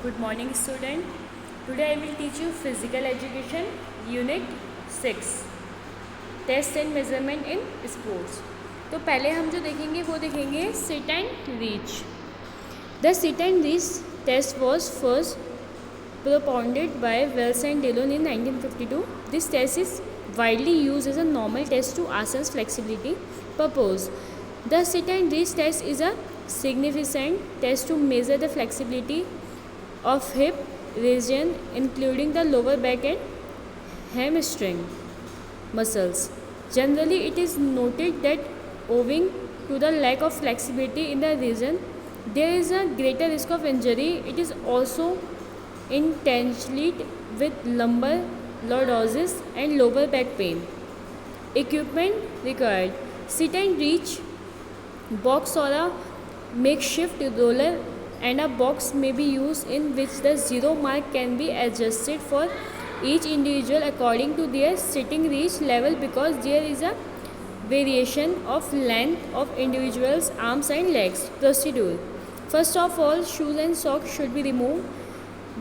Good morning, student. Today I will teach you physical education unit 6 test and measurement in sports. तो पहले हम जो देखेंगे वो देखेंगे sit and reach. The sit and reach test was first propounded by Wells and Dillon in 1952. This test is widely used as a normal test to assess flexibility purpose. The sit and reach test is a significant test to measure the flexibility of hip region, including the lower back and hamstring muscles. Generally, it is noted that owing to the lack of flexibility in the region, there is a greater risk of injury. It is also intentionally with lumbar lordosis and lower back pain. Equipment required: sit and reach box or a makeshift roller, and a box may be used in which the zero mark can be adjusted for each individual according to their sitting reach level, because there is a variation of length of individuals' arms and legs. Procedure: first of all, shoes and socks should be removed.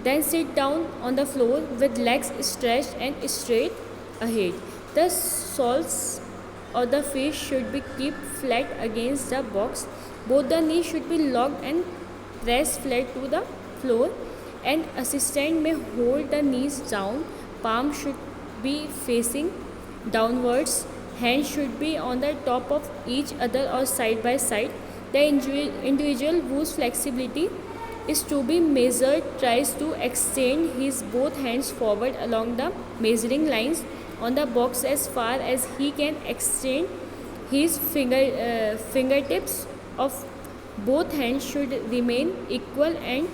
Then sit down on the floor with legs stretched and straight ahead. The soles of the feet should be kept flat against the box. Both the knees should be locked and pressed flat to the floor. An assistant may hold the knees down. Palms should be facing downwards. Hands should be on the top of each other or side by side. The individual whose flexibility is to be measured tries to extend his both hands forward along the measuring lines on the box as far as he can extend his fingertips of both hands should remain equal and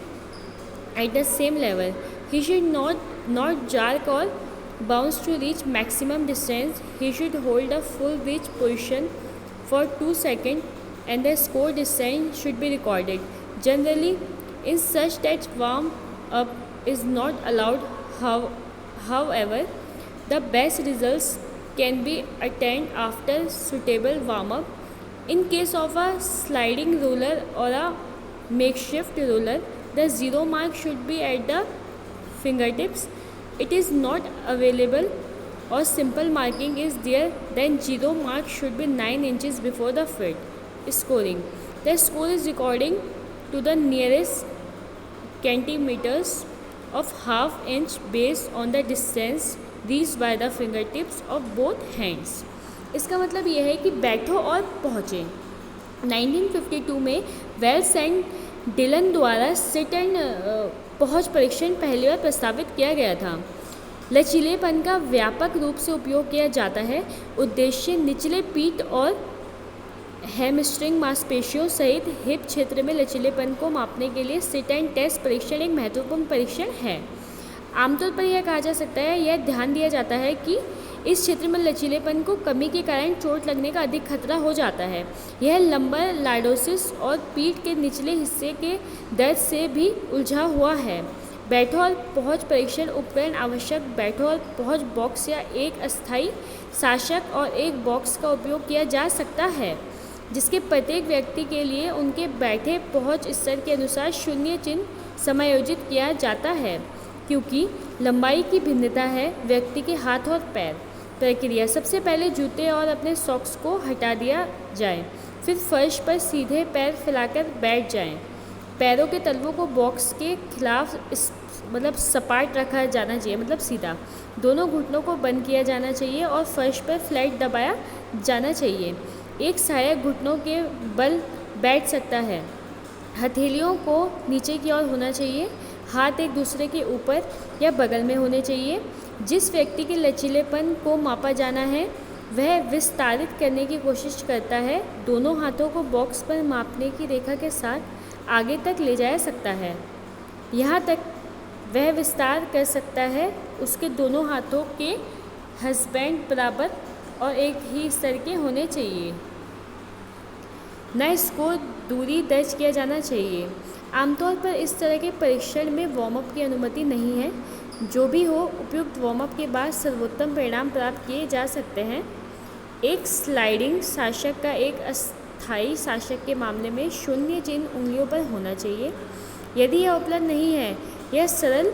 at the same level. He should not jerk or bounce to reach maximum distance. He should hold a full reach position for 2 seconds, and the score distance should be recorded. Generally, in such that warm up is not allowed. However, the best results can be attained after suitable warm up. In case of a sliding roller or a makeshift roller, the zero mark should be at the fingertips. It is not available or simple marking is there, then zero mark should be 9 inches before the foot. Scoring: the score is recording to the nearest centimeters of half inch based on the distance reached by the fingertips of both hands. इसका मतलब यह है कि बैठो और पहुँचे। 1952 में Wales and Dylan द्वारा सिट एंड पहुँच परीक्षण पहली बार प्रस्तावित किया गया था। लचीलेपन का व्यापक रूप से उपयोग किया जाता है। उद्देश्य निचले पीठ और हैमस्ट्रिंग मांसपेशियों सहित हिप क्षेत्र में लचीलेपन को मापने के लिए सिट एंड टेस्ट परीक्षण एक महत्वपूर्ण परीक्षण है। आमतौर पर यह कहा जा सकता है, यह ध्यान दिया जाता है कि इस क्षेत्र में लचीलेपन को कमी के कारण चोट लगने का अधिक खतरा हो जाता है। यह लंबर लॉर्डोसिस और पीठ के निचले हिस्से के दर्द से भी उलझा हुआ है। बैठो और पहुँच परीक्षण उपकरण आवश्यक बैठो और पहुँच बॉक्स या एक अस्थायी शासक और एक बॉक्स का उपयोग किया जा सकता है, जिसके प्रत्येक व्यक्ति के लिए उनके बैठे पहुंच स्तर के अनुसार शून्य चिन्ह समायोजित किया जाता है। क्योंकि लंबाई की भिन्नता है, व्यक्ति के हाथ और पैर। प्रक्रिया: सबसे पहले जूते और अपने सॉक्स को हटा दिया जाए, फिर फर्श पर सीधे पैर फैलाकर बैठ जाएं। पैरों के तलवों को बॉक्स के खिलाफ सपाट रखा जाना चाहिए, मतलब सीधा। दोनों घुटनों को बंद किया जाना चाहिए और फर्श पर फ्लैट दबाया जाना चाहिए। एक सहायक घुटनों के बल बैठ सकता है। हथेलियों को नीचे की ओर होना चाहिए। हाथ एक दूसरे के ऊपर या बगल में होने चाहिए। जिस व्यक्ति के लचीलेपन को मापा जाना है वह विस्तारित करने की कोशिश करता है। दोनों हाथों को बॉक्स पर मापने की रेखा के साथ आगे तक ले जाया सकता है। यहाँ तक वह विस्तार कर सकता है। उसके दोनों हाथों के हस्बैंड बराबर और एक ही स्तर के होने चाहिए। न स्कोर दूरी दर्ज किया जाना चाहिए। आमतौर पर इस तरह के परीक्षण में वार्म अप की अनुमति नहीं है। जो भी हो, उपयुक्त वार्म अप के बाद सर्वोत्तम परिणाम प्राप्त किए जा सकते हैं। एक स्लाइडिंग शासक का एक अस्थायी शासक के मामले में शून्य चिन्ह उंगलियों पर होना चाहिए। यदि यह उपलब्ध नहीं है यह सरल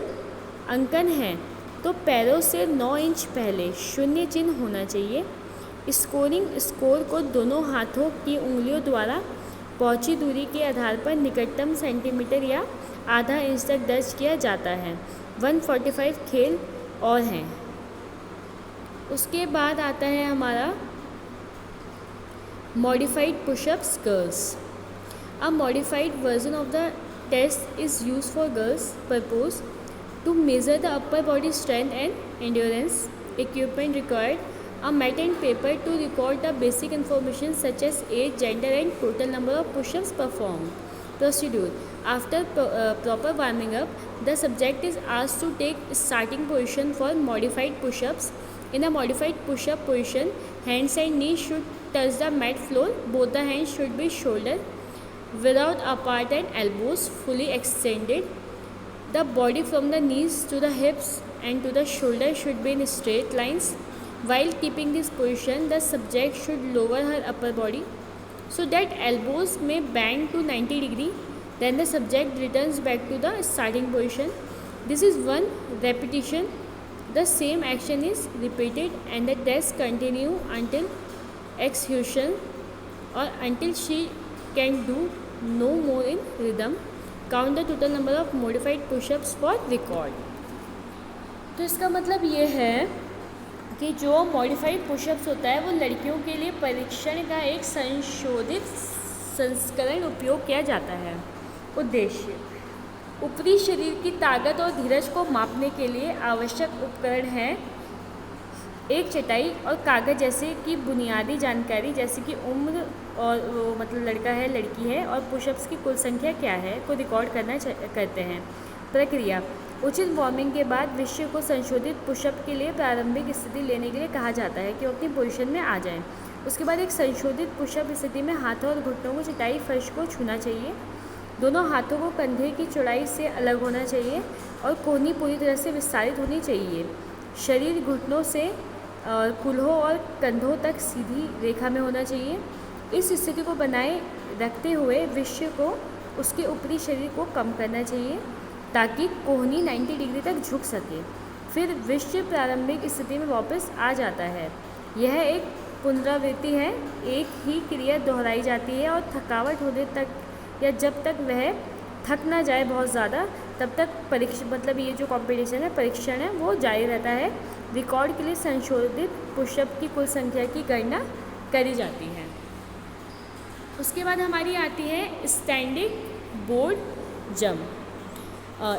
अंकन है तो पैरों से 9 इंच पहले शून्य चिन्ह होना चाहिए। स्कोरिंग स्कोर को दोनों हाथों की उंगलियों द्वारा पहुंची दूरी के आधार पर निकटतम सेंटीमीटर या आधा इंच तक दर्ज किया जाता है। 145 खेल और हैं। उसके बाद आता है हमारा modified pushups girls. A modified version of the test is use for girls purpose to measure the upper body strength and endurance equipment required a mat and paper to record the basic information such as age, gender and total number of push-ups performed. Procedure. After proper warming up, the subject is asked to take starting position for modified push-ups. In a modified push-up position, hands and knees should touch the mat floor. Both the hands should be shoulder without apart and elbows fully extended. The body from the knees to the hips and to the shoulder should be in straight lines. While keeping this position, the subject should lower her upper body so that elbows may bend to 90 degrees. Then the subject returns back to the starting position. This is one repetition. The same action is repeated and the test continue until exhaustion or until she can do no more in rhythm. Count the total number of modified push-ups for record. तो इसका मतलब ये है कि जो modified pushups होता है वो लड़कियों के लिए परीक्षण का एक संशोधित संस्करण उपयोग किया जाता है। उद्देश्य ऊपरी शरीर की ताकत और धीरज को मापने के लिए आवश्यक उपकरण हैं एक चटाई और कागज़ जैसे कि बुनियादी जानकारी जैसे कि उम्र और वो मतलब लड़का है लड़की है और पुशअप्स की कुल संख्या क्या है को रिकॉर्ड करते हैं। प्रक्रिया उचित वार्मिंग के बाद विषय को संशोधित पुशअप के लिए प्रारंभिक स्थिति लेने के लिए कहा जाता है कि वो अपनी पोजीशन में आ जाएं। उसके बाद एक संशोधित पुशअप स्थिति में हाथों और घुटनों को चटाई फर्श को छूना चाहिए। दोनों हाथों को कंधे की चौड़ाई से अलग होना चाहिए और कोहनी पूरी तरह से विस्तारित होनी चाहिए। शरीर घुटनों से कूल्हों और कंधों तक सीधी रेखा में होना चाहिए। इस स्थिति को बनाए रखते हुए विषय को उसके ऊपरी शरीर को कम करना चाहिए ताकि कोहनी 90 डिग्री तक झुक सके। फिर विषय प्रारंभिक स्थिति में वापस आ जाता है। यह एक पुनरावृत्ति है। एक ही क्रिया दोहराई जाती है और थकावट होने तक या जब तक वह थक ना जाए बहुत ज़्यादा तब तक मतलब ये जो कॉम्पिटिशन है परीक्षण है वो जारी रहता है। रिकॉर्ड के लिए संशोधित पुशअप की कुल संख्या की गणना करी जाती है। उसके बाद हमारी आती है स्टैंडिंग बोर्ड जंप।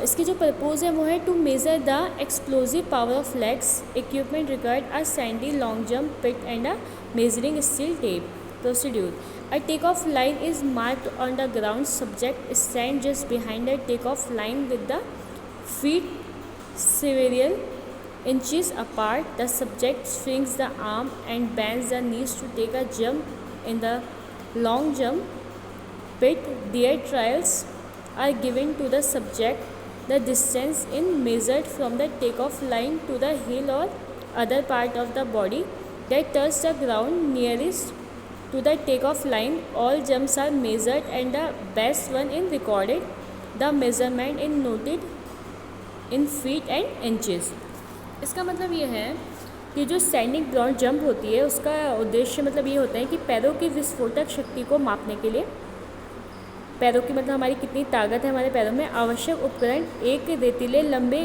इसके जो पर्पोज है वो है to measure the explosive power of legs equipment required a sandy long jump pit and a measuring steel tape. Procedure a take off line is marked on the ground subject stand just behind the take off line with the feet several inches apart. The subject swings the arm and bends the knees to take a jump in the long jump pit. Their trials are given to the subject. The distance is measured from the takeoff line to the heel or other part of the body that touch the ground nearest to the takeoff line. All jumps are measured and the best one is recorded. The measurement is noted in feet and inches. इसका मतलब ये है कि जो standing broad jump होती है उसका उद्देश्य मतलब ये होता है कि पैरों की विस्फोटक शक्ति को मापने के लिए पैरों की मतलब हमारी कितनी ताकत है हमारे पैरों में आवश्यक उपकरण एक रेतीले लंबे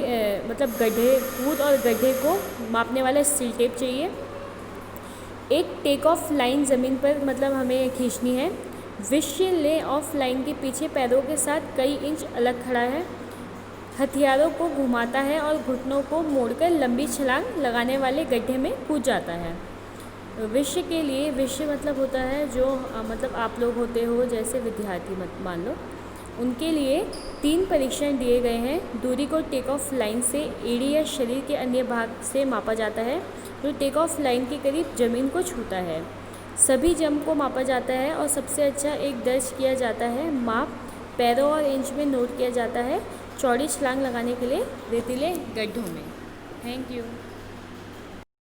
मतलब गड्ढे कूद और गड्ढे को मापने वाला स्टील टेप चाहिए। एक टेक ऑफ लाइन ज़मीन पर मतलब हमें खींचनी है। विषय ले ऑफ लाइन के पीछे पैरों के साथ कई इंच अलग खड़ा है। हथियारों को घुमाता है और घुटनों को मोड़कर लंबी छलांग लगाने वाले गड्ढे में कूद जाता है। विषय के लिए विषय मतलब होता है जो मतलब आप लोग होते हो जैसे विद्यार्थी मान लो उनके लिए 3 परीक्षण दिए गए हैं। दूरी को टेक ऑफ लाइन से एड़ी या शरीर के अन्य भाग से मापा जाता है जो टेक ऑफ लाइन के करीब ज़मीन को छूता है। सभी जंप को मापा जाता है और सबसे अच्छा एक दर्ज किया जाता है। माप पैरों और इंच में नोट किया जाता है चौड़ी छलांग लगाने के लिए रेतीले गड्ढों में। Thank you.